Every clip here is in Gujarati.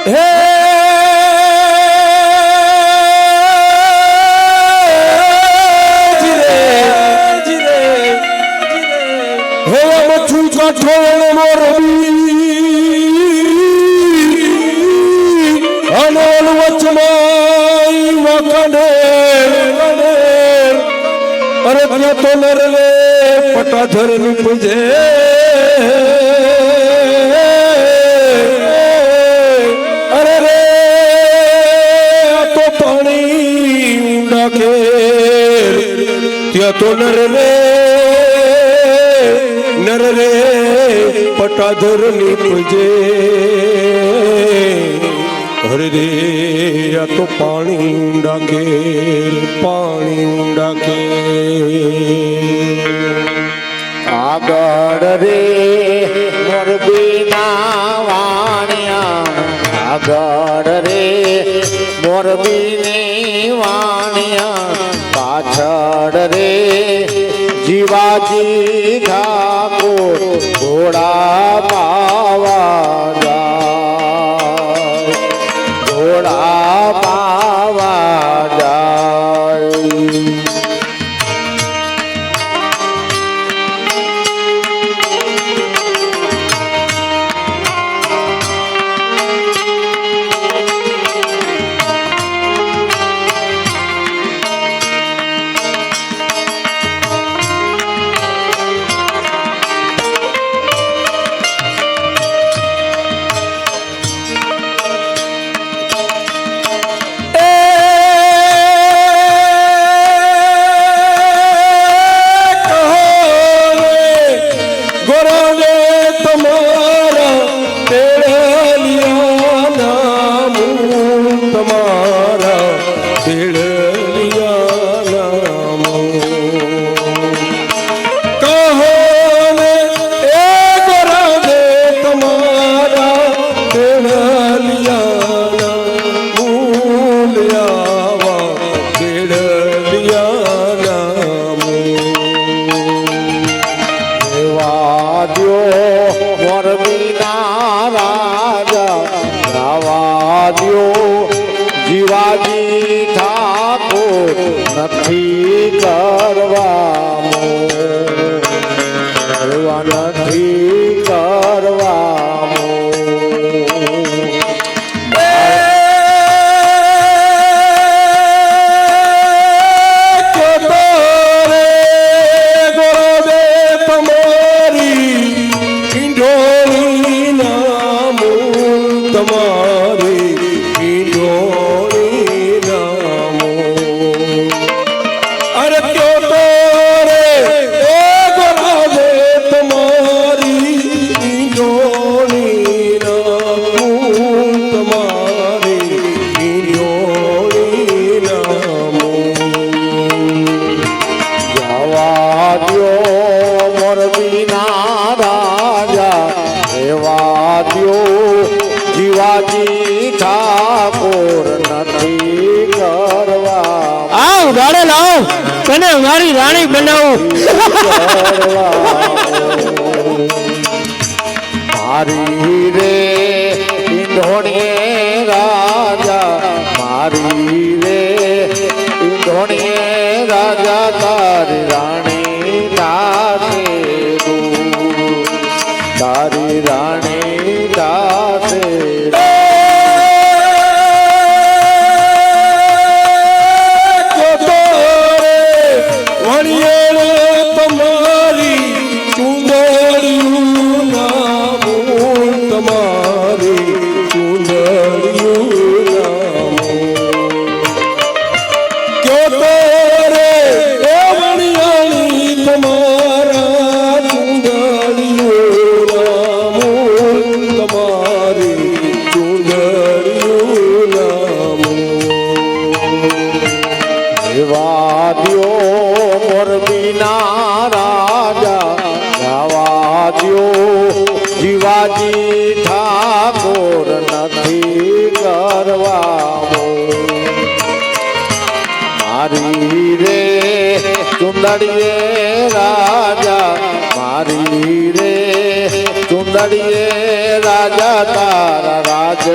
હે કાઠોળ મોરબી અનોલ વચમાઈ વાકડેર અરે ત્યાં તો નરલે પટાધર નીપજે અરે રે આ તો પાણી ઊંડા ખેર ત્યાં તો નરલે નરરે પટાધર નીપજે હરે રે આ તો પાણી ઊંડા ઘેર પાણી ઊંડા ઘેર આગળ રે મોરબીના વાણિયા આગળ રે મોરબીની વાણિયા પાછળ રે જીવાજી ઠાકોર ઘોડા પાવા જાય ઘોડા પાવા જાય જીવાજી ઠાકોર નથી કરવા નથી કરવા જીવાજી ઠાકોર નથી કરવા આવ ગાડે લાવ તને મારી રાણી બનાવું મારી રે ઈંધોણીએ રાજા મારી રે ઈંધોણીએ રાજા તારી રાણી દાસે તારી રાણી દાસે જીવાજી ઠાકોર નથી કરવા મારી રે ચુંદડીએ રાજા મારી રે ચુંદડીએ રાજા તારા રાજ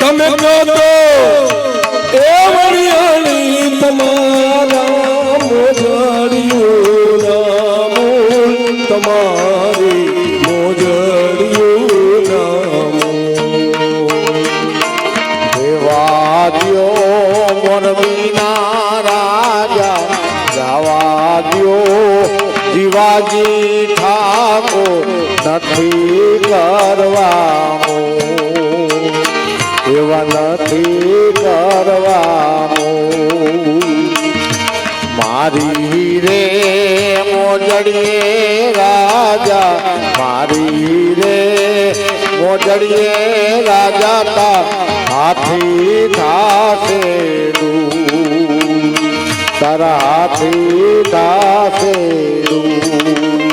તમે કહો તો એ વરિયાળી તમારા મોજડિયું નામું તમારી મોજડિયું નામું દેવાદ્યો મોરબીના રાજા જવા દ્યો શિવાજી ઠાકોર નથી કરવાનું એવા નથી કરવાનું મારી રે મોજડીએ રાજા મારી રે મોજડીએ રાજા તા હાથી થાશે દૂર તારા હાથી થાશે દૂર